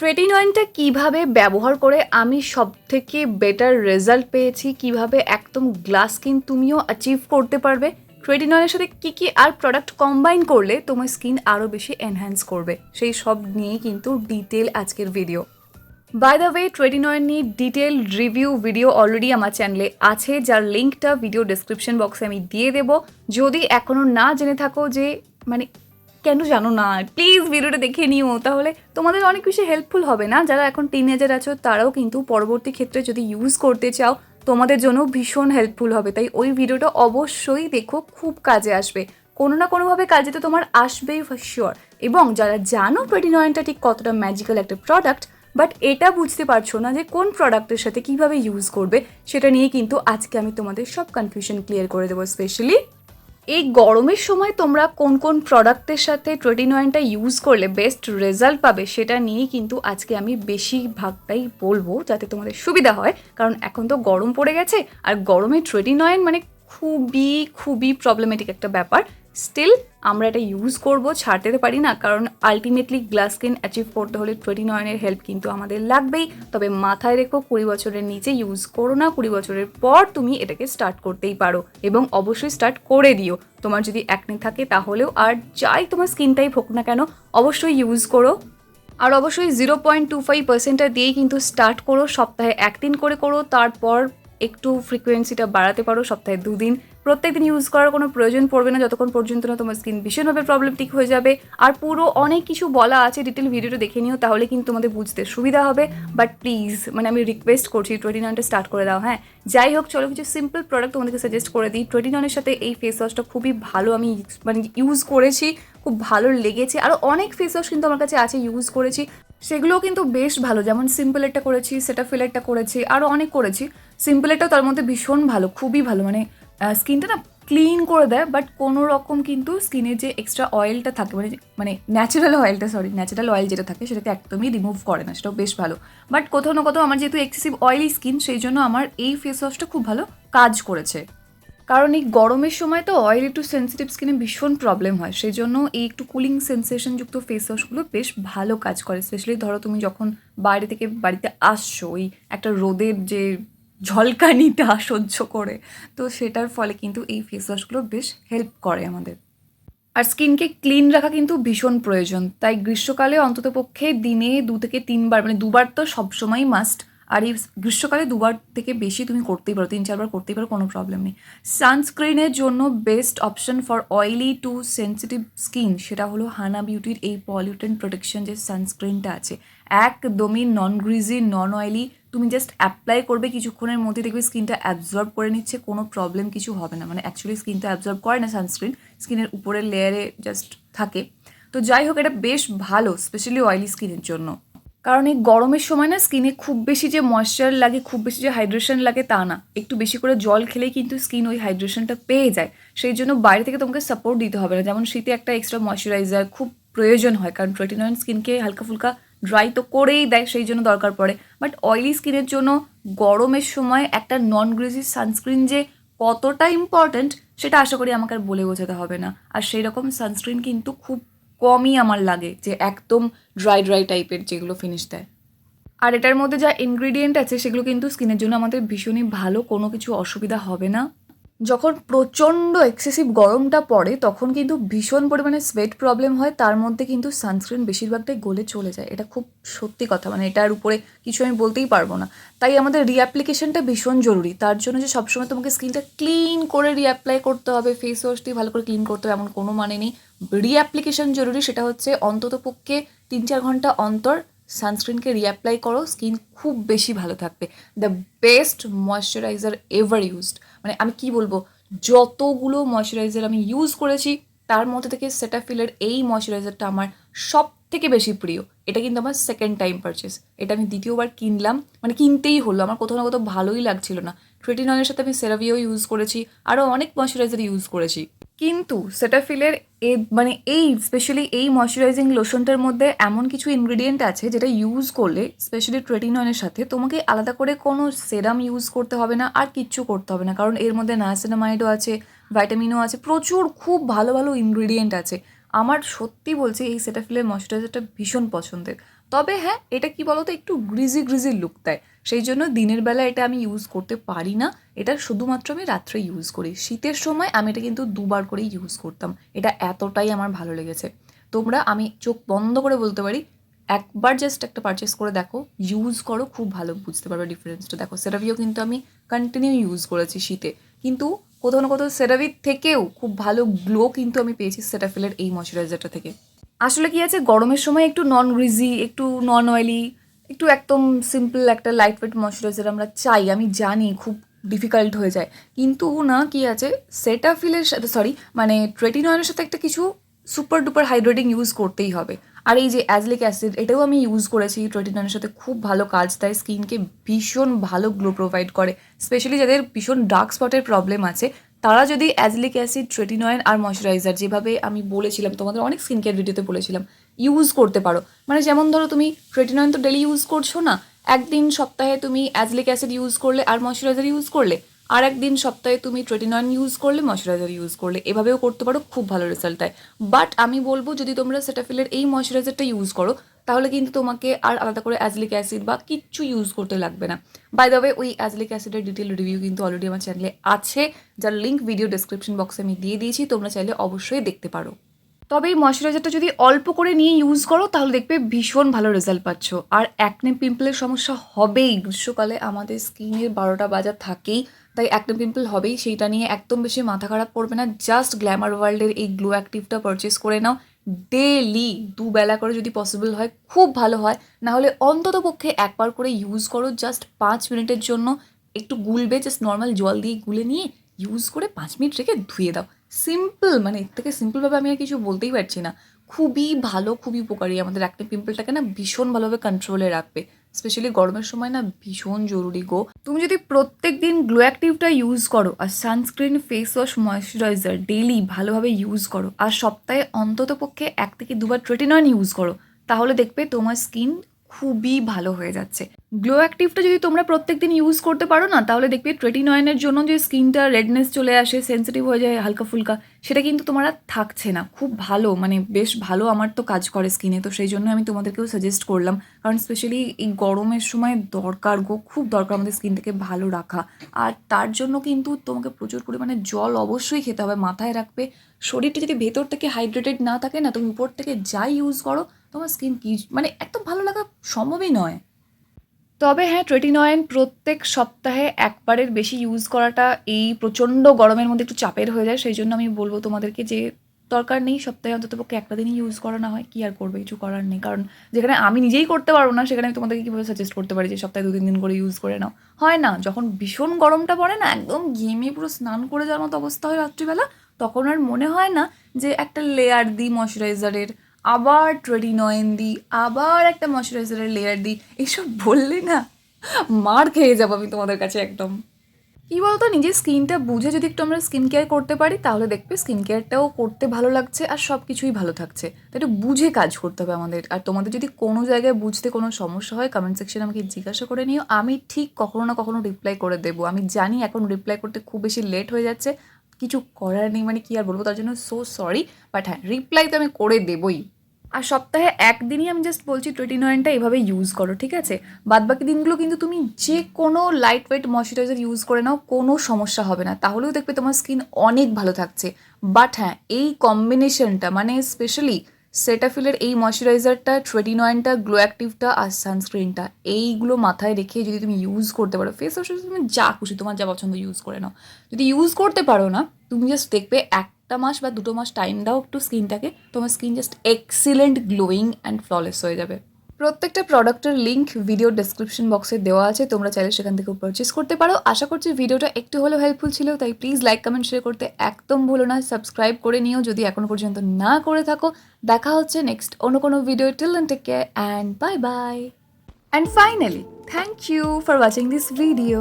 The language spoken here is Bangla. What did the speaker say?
ট্রেটিনয়েনটা কিভাবে ব্যবহার করে আমি সবথেকে বেটার রেজাল্ট পেয়েছি, কিভাবে একদম গ্লাস স্কিন তুমিও অ্যাচিভ করতে পারবে, ট্রেটিনয়েনের সাথে কী কী আর প্রোডাক্ট কম্বাইন করলে তোমার স্কিন আরও বেশি এনহ্যান্স করবে, সেই সব নিয়েই কিন্তু ডিটেল আজকের ভিডিও। বাই দ্য ওয়ে, ট্রেটিনয়েন নিয়ে ডিটেল রিভিউ ভিডিও অলরেডি আমার চ্যানেলে আছে, যার লিঙ্কটা ভিডিও ডেসক্রিপশন বক্সে আমি দিয়ে দেবো। যদি এখনও না জেনে থাকো যে মানে কেন জানো না, প্লিজ ভিডিওটা দেখে নিও, তাহলে তোমাদের অনেক বেশি হেল্পফুল হবে। না যারা এখন টিনেজার আছো তারাও কিন্তু পরবর্তী ক্ষেত্রে যদি ইউজ করতে চাও তোমাদের জন্য ভীষণ হেল্পফুল হবে, তাই ওই ভিডিওটা অবশ্যই দেখো, খুব কাজে আসবে, কোনো না কোনোভাবে কাজে তো তোমার আসবেই ফর শিওর। এবং যারা জানো ট্রেটিনয়েনটা ঠিক কতটা ম্যাজিক্যাল একটা প্রোডাক্ট, বাট এটা বুঝতে পারছো না যে কোন প্রোডাক্টের সাথে কিভাবে ইউজ করবে, সেটা নিয়ে কিন্তু আজকে আমি তোমাদের সব কনফিউশন ক্লিয়ার করে দেবো। স্পেশালি এই গরমের সময় তোমরা কোন কোন প্রোডাক্টের সাথে ট্রেটিনয়েনটা ইউজ করলে বেস্ট রেজাল্ট পাবে, সেটা নিয়েই কিন্তু আজকে আমি বেশিরভাগটাই বলবো, যাতে তোমাদের সুবিধা হয়। কারণ এখন তো গরম পড়ে গেছে, আর গরমে ট্রেটিনয়েন মানে খুবই খুবই প্রবলেমেটিক একটা ব্যাপার। স্টিল আমরা এটা ইউজ করব, ছাড়তে তো পারি না, কারণ আলটিমেটলি গ্লাস স্কিন অ্যাচিভ করতে হলে ট্রেটিনয়েনের হেল্প কিন্তু আমাদের লাগবেই। তবে মাথায় রেখো, 20 বছরের নিচে ইউজ করো না, 20 বছরের পর তুমি এটাকে স্টার্ট করতেই পারো, এবং অবশ্যই স্টার্ট করে দিও। তোমার যদি অ্যাকনে থাকে তাহলেও, আর যাই তোমার স্কিন টাইপ হোক না কেন, অবশ্যই ইউজ করো। আর অবশ্যই 0.25% দিয়েই কিন্তু স্টার্ট করো, সপ্তাহে 1 দিন করে করো, তারপর একটু ফ্রিকোয়েন্সিটা বাড়াতে পারো, সপ্তাহে 2 দিন। প্রত্যেকদিন ইউজ করার কোনো প্রয়োজন পড়বে না যতক্ষণ পর্যন্ত না তোমার স্কিন ভীষণভাবে প্রবলেমটিক হয়ে যাবে। আর পুরো অনেক কিছু বলা আছে, ডিটেল ভিডিওটা দেখে নিও, তাহলে কিন্তু তোমাদের বুঝতে সুবিধা হবে। বাট প্লিজ মানে আমি রিকোয়েস্ট করছি, ট্রেটিনয়েনটা স্টার্ট করে দাও। হ্যাঁ, যাই হোক, চলো কিছু সিম্পল প্রোডাক্ট তোমাদেরকে সাজেস্ট করে দিই। ট্রেটিনয়েনের সাথে এই ফেস ওয়াশটা খুবই ভালো, আমি মানে ইউজ করেছি, খুব ভালো লেগেছে। আরও অনেক ফেস ওয়াশ কিন্তু আমার কাছে আছে, ইউজ করেছি, সেগুলোও কিন্তু বেশ ভালো। যেমন সিম্পলেরটা করেছি, সেটাফিলেরটা করেছি, আরও অনেক করেছি। সিম্পলেরটাও তার মধ্যে ভীষণ ভালো, খুবই ভালো, মানে স্কিনটা না ক্লিন করে দেয়, বাট কোনো রকম কিন্তু স্কিনের যে এক্সট্রা অয়েলটা থাকে, মানে ন্যাচারাল অয়েল যেটা থাকে সেটাকে একদমই রিমুভ করে না, সেটাও বেশ ভালো। বাট কোথাও না কোথাও আমার যেহেতু এক্সেসিভ অয়েলি স্কিন, সেই জন্য আমার এই ফেস ওয়াশটা খুব ভালো কাজ করেছে। কারণ এই গরমের সময় তো অয়েলি টু সেন্সিটিভ স্কিনে ভীষণ প্রবলেম হয়, সেই জন্য এই একটু কুলিং সেন্সেশনযুক্ত ফেস ওয়াশগুলো বেশ ভালো কাজ করে। স্পেশালি ধরো তুমি যখন বাইরে থেকে বাড়িতে আসছো, ওই একটা রোদের যে ঝলকানিটা সহ্য করে, তো সেটার ফলে কিন্তু এই ফেস ওয়াশগুলো বেশ হেল্প করে আমাদের। আর স্কিনকে ক্লিন রাখা কিন্তু ভীষণ প্রয়োজন, তাই গ্রীষ্মকালে অন্ততপক্ষে দিনে 2 থেকে 3 বার, মানে 2 বার তো সবসময়ই মাস্ট। আর এই গ্রীষ্মকালে 2 বার থেকে বেশি তুমি করতেই পারো, 3-4 বার করতেই পারো, কোনো প্রবলেম নেই। সানস্ক্রিনের জন্য best option for oily two sensitive skin সেটা হলো হানা বিউটির এই পলিউটেন্ট প্রোটেকশন যে সানস্ক্রিনটা আছে, একদমই নন গ্রিজি, নন অয়েলি। তুমি জাস্ট অ্যাপ্লাই করবে, কিছুক্ষণের মধ্যে দেখবে স্কিনটা অ্যাবজর্ব করে নিচ্ছে, কোনো প্রবলেম কিছু হবে না। মানে অ্যাকচুয়ালি স্কিনটা অ্যাবজর্ব করে না সানস্ক্রিন, স্কিনের উপরের লেয়ারে জাস্ট থাকে। তো যাই হোক, এটা বেশ ভালো স্পেশালি অয়েলি স্কিনের জন্য। কারণ এই গরমের সময় না স্কিনে খুব বেশি যে ময়েশ্চার লাগে, খুব বেশি যে হাইড্রেশন লাগে তা না, একটু বেশি করে জল খেলেই কিন্তু স্কিন ওই হাইড্রেশনটা পেয়ে যায়। সেই জন্য বাইরে থেকে তোমাকে সাপোর্ট দিতে হবে না। যেমন শীতে একটা এক্সট্রা ময়েশ্চারাইজার খুব প্রয়োজন হয়, কারণ ট্রেটিনয়েন স্কিনকে হালকা ফুলকা ড্রাই তো করেই দেয়, সেই জন্য দরকার পড়ে। বাট অয়েলি স্কিনের জন্য গরমের সময় একটা নন গ্রিজি সানস্ক্রিন যে কতটা ইম্পর্ট্যান্ট, সেটা আশা করি আমাকে আর বলে বোঝাতে হবে না। আর সেই রকম সানস্ক্রিন কিন্তু খুব কমই আমার লাগে যে একদম ড্রাই টাইপের যেগুলো ফিনিশ দেয়। আর এটার মধ্যে যা ইনগ্রিডিয়েন্ট আছে সেগুলো কিন্তু স্কিনের জন্য আমাদের ভীষণই ভালো, কোনো কিছু অসুবিধা হবে না। যখন প্রচণ্ড এক্সেসিভ গরমটা পড়ে তখন কিন্তু ভীষণ পরিমাণে সোয়েট প্রবলেম হয়, তার মধ্যে কিন্তু সানস্ক্রিন বেশিরভাগটাই গলে চলে যায়, এটা খুব সত্যি কথা, মানে এটার উপরে কিছু আমি বলতেই পারবো না। তাই আমাদের রিঅ্যাপ্লিকেশনটা ভীষণ জরুরি। তার জন্য যে সবসময় তোমাকে স্কিনটা ক্লিন করে রিঅ্যাপ্লাই করতে হবে, ফেস ওয়াশ দিয়ে ভালো করে ক্লিন করতে হবে এমন কোনো মানে নেই। রিঅ্যাপ্লিকেশন জরুরি, সেটা হচ্ছে অন্তত পক্ষে 3-4 ঘন্টা অন্তর সানস্ক্রিনকে রিঅ্যাপ্লাই করো, স্কিন খুব বেশি ভালো থাকবে। The best moisturiser ever used, মানে আমি কি বলবো, যতগুলো ময়শ্চারাইজার আমি ইউজ করেছি তার মধ্যে থেকে সেটাফিলের এই ময়শ্চারাইজারটা আমার সব থেকে বেশি প্রিয়। এটা কিন্তু আমার সেকেন্ড টাইম পারচেস, এটা আমি দ্বিতীয়বার কিনলাম, মানে কিনতেই হলো, আমার কোথাও না কোথাও ভালোই লাগছিল না। ট্রেটিনয়েনের সাথে আমি সেরাভিও ইউজ করেছি, আরও অনেক ময়শ্চারাইজার ইউজ করেছি, কিন্তু সেটাফিলের মানে এই স্পেশালি এই ময়শ্চারাইজিং লোশনটার মধ্যে এমন কিছু ইনগ্রিডিয়েন্ট আছে যেটা ইউজ করলে স্পেশালি ট্রেটিনয়েনের সাথে তোমাকে আলাদা করে কোনো সেরাম ইউজ করতে হবে না, আর কিচ্ছু করতে হবে না, কারণ এর মধ্যে নায়াসিনামাইডও আছে, ভাইটামিনও আছে, প্রচুর খুব ভালো ভালো ইনগ্রিডিয়েন্ট আছে। আমার সত্যি বলছি এই সেটাফিলের ময়শ্চারাইজারটা ভীষণ পছন্দের। তবে হ্যাঁ, এটা কি বলতো একটু গ্রিজি গ্রিজি লুক দেয়, সেই জন্য দিনের বেলা এটা আমি ইউজ করতে পারি না। এটা শুধুমাত্র আমি রাত্রে ইউজ করি। শীতের সময় আমি এটা কিন্তু 2বার করেই ইউজ করতাম। এটা এতটাই আমার ভালো লেগেছে। তোমরা, আমি চোখ বন্ধ করে বলতে পারি, একবার জাস্ট একটা পারচেস করে দেখো, ইউজ করো, খুব ভালো বুঝতে পারবে ডিফারেন্সটা। দেখো, সেরাভিও কিন্তু আমি কন্টিনিউ ইউজ করেছি শীতে, কিন্তু কোথাও না কোথাও সেরাভির থেকেও খুব ভালো গ্লো কিন্তু আমি পেয়েছি সেটাফিলের এই ময়শ্চারাইজারটা থেকে। আসলে কি আছে, গরমের সময় একটু নন গ্রিজি, একটু নন অয়েলি, একটু একদম সিম্পল একটা লাইট ওয়েট ময়শ্চারাইজার আমরা চাই। আমি জানি খুব ডিফিকাল্ট হয়ে যায়, কিন্তু না, কি আছে, সেটাফিলের সাথে, সরি মানে ট্রেটিনয়ের সাথে একটা কিছু সুপার ডুপার হাইড্রেটিং ইউজ করতেই হবে। আর এই যে অ্যাজলিক অ্যাসিড, এটাও আমি ইউজ করেছি। ট্রেটিনয়ের সাথে খুব ভালো কাজ দেয়, স্কিনকে ভীষণ ভালো গ্লো প্রোভাইড করে। স্পেশালি যাদের ভীষণ ডার্ক স্পটের প্রবলেম আছে, তারা যদি অ্যাজলিক অ্যাসিড, ট্রেটিনয়েন আর ময়শ্চারাইজার, যেভাবে আমি বলেছিলাম তোমাদের অনেক স্কিন কেয়ার ভিডিওতে বলেছিলাম, ইউজ করতে পারো। মানে যেমন ধরো তুমি ট্রেটিনয়েন তো ডেলি ইউজ করছো না, একদিন সপ্তাহে তুমি অ্যাজলিক অ্যাসিড ইউজ করলে আর ময়শ্চারাইজার ইউজ করলে, আর একদিন সপ্তাহে তুমি ট্রেটিনয়েন ইউজ করলে, ময়শ্চারাইজার ইউজ করলে, এভাবেও করতে পারো, খুব ভালো রেজাল্ট দেয়। বাট আমি বলবো, যদি তোমরা সেটাফিলের এই ময়শ্চারাইজারটা ইউজ করো, তাহলে কিন্তু তোমাকে আর আলাদা করে অ্যাজলিক অ্যাসিড বা কিচ্ছু ইউজ করতে লাগবে না। বাই দ্য ওয়ে, ওই অ্যাজলিক অ্যাসিডের ডিটেল রিভিউ কিন্তু অলরেডি আমার চ্যানেলে আছে, যার লিঙ্ক ভিডিও ডেসক্রিপশন বক্সে আমি দিয়ে দিয়েছি, তোমরা চাইলে অবশ্যই দেখতে পারো। তবে এই ময়শ্চারাইজারটা যদি অল্প করে নিয়ে ইউজ করো, তাহলে দেখবে ভীষণ ভালো রেজাল্ট পাচ্ছ। আর অ্যাকনে পিম্পলের সমস্যা হবেই, গ্রীষ্মকালে আমাদের স্কিনের 12টা বাজার থাকেই, তাই অ্যাকনে পিম্পল হবেই, সেইটা নিয়ে একদম বেশি মাথা খারাপ করবে না। জাস্ট গ্ল্যামার ওয়ার্ল্ডের এই গ্লো অ্যাক্টিভটা পারচেস করে নাও। ডেলি 2 বেলা করে যদি পসিবল হয় খুব ভালো হয়, না হলে অন্তত পক্ষে একবার করে ইউজ করো, জাস্ট 5 মিনিটের জন্য। একটু গুলবে, জাস্ট নর্মাল জল দিয়ে গুলে নিয়ে ইউজ করে 5 মিনিট রেখে ধুয়ে দাও। সিম্পল, মানে এর থেকে সিম্পলভাবে আমি আর কিছু বলতেই পারছি না। খুবই ভালো, খুবই উপকারী, আমাদের অ্যাকনে পিম্পলটাকে না ভীষণ ভালোভাবে কন্ট্রোলে রাখবে। স্পেশালি গরমের সময় না ভীষণ জরুরি গো। তুমি যদি প্রত্যেক দিন গ্লো অ্যাক্টিভটা ইউজ করো, আর sunscreen, face wash, moisturiser daily ভালোভাবে ইউজ করো, আর সপ্তাহে অন্তত পক্ষে 1 থেকে 2বার ট্রেটিনয়েন ইউজ করো, তাহলে দেখবে তোমার স্কিন খুবই ভালো হয়ে যাচ্ছে। গ্লো অ্যাক্টিভটা যদি তোমরা প্রত্যেকদিন ইউজ করতে পারো না, তাহলে দেখবে ট্রেটিনয়েনের জন্য যে স্কিনটা রেডনেস চলে আসে, সেন্সিটিভ হয়ে যায় হালকা ফুলকা, সেটা কিন্তু তোমার আর থাকছে না। খুব ভালো, মানে বেশ ভালো আমার তো কাজ করে স্কিনে, তো সেই জন্য আমি তোমাদেরকেও সাজেস্ট করলাম। কারণ স্পেশালি এই গরমের সময় দরকার গো, খুব দরকার আমাদের স্কিনটাকে ভালো রাখা। আর তার জন্য কিন্তু তোমাকে প্রচুর পরিমাণে জল অবশ্যই খেতে হবে। মাথায় রাখবে, শরীরটা যদি ভেতর থেকে হাইড্রেটেড না থাকে না, তুমি উপর থেকে যাই ইউজ করো, তোমার স্কিন কি মানে একদম ভালো লাগা সম্ভবই নয়। তবে হ্যাঁ, ট্রেটিনয়েন প্রত্যেক সপ্তাহে একবারের বেশি ইউজ করাটা এই প্রচণ্ড গরমের মধ্যে একটু চাপের হয়ে যায়, সেই জন্য আমি বলবো তোমাদেরকে যে দরকার নেই, সপ্তাহে অন্ততপক্ষে একটা দিনই ইউজ করা, না হয় কি আর করবে, কিছু করার নেই। কারণ যেখানে আমি নিজেই করতে পারবো না, সেখানে আমি তোমাদেরকে কীভাবে সাজেস্ট করতে পারি যে সপ্তাহে 2-3 দিন করে ইউজ করে নাও। হয় না, যখন ভীষণ গরমটা পড়ে না, একদম ঘেমে পুরো স্নান করে যাওয়ার মতো অবস্থা হয় রাত্রিবেলা, তখন আর মনে হয় না যে একটা লেয়ার দিই ময়শ্চারাইজারের, আবার ট্রেটিনয়েন দিই, আবার একটা ময়শ্চারাইজারের লেয়ার দিই, এইসব বললে না মার খেয়ে যাবো আমি তোমাদের কাছে একদম। কী বলতো, নিজের স্কিনটা বুঝে যদি একটু আমরা স্কিন কেয়ার করতে পারি, তাহলে দেখবে স্কিন কেয়ারটাও করতে ভালো লাগছে আর সব কিছুই ভালো থাকছে। তো একটু বুঝে কাজ করতে হবে আমাদের। আর তোমাদের যদি কোনো জায়গায় বুঝতে কোনো সমস্যা হয়, কমেন্ট সেকশনে আমাকে জিজ্ঞাসা করে নিও, আমি ঠিক কখনো না কখনো রিপ্লাই করে দেবো। আমি জানি এখন রিপ্লাই করতে খুব বেশি লেট হয়ে যাচ্ছে, কিছু করার নেই, মানে কী আর বলবো, তার জন্য সো সরি। বাট হ্যাঁ, রিপ্লাই তো আমি করে দেবই। আর সপ্তাহে একদিনই আমি জাস্ট বলছি ট্রেটিনয়েনটা এভাবে ইউজ করো, ঠিক আছে? বাদবাকি দিনগুলো কিন্তু তুমি যে কোনো লাইট ওয়েট ময়শ্চারাইজার ইউজ করে নাও, কোনো সমস্যা হবে না, তাহলেও দেখবে তোমার স্কিন অনেক ভালো থাকছে। বাট হ্যাঁ, এই কম্বিনেশনটা, মানে স্পেশালি সেটাফিলের এই ময়শ্চারাইজারটা, ট্রেটিনয়েনটা, গ্লো অ্যাক্টিভটা আর সানস্ক্রিনটা, এইগুলো মাথায় রেখে যদি তুমি ইউজ করতে পারো, ফেস ওয়াশ তুমি যা খুশি তোমার যা পছন্দ ইউজ করে নাও। যদি ইউজ করতে পারো না, তুমি জাস্ট দেখবে 1 মাস বা 2 মাস টাইম দাও একটু স্কিনটাকে, তোমার skin just excellent glowing and flawless হয়ে যাবে। প্রত্যেকটা প্রোডাক্টের লিঙ্ক ভিডিও ডেসক্রিপশন বক্সে দেওয়া আছে, তোমরা চাইলে সেখান থেকে পারচেস করতে পারো। আশা করছি ভিডিওটা একটু হলেও হেল্পফুল ছিল, তাই প্লিজ লাইক, কমেন্ট, শেয়ার করতে একদম ভুলো না। সাবস্ক্রাইব করে নিও যদি এখনো পর্যন্ত না করে থাকো। দেখা হচ্ছে নেক্সট অন্য কোনো video. Till then take care and bye bye. And finally, thank you for watching this video.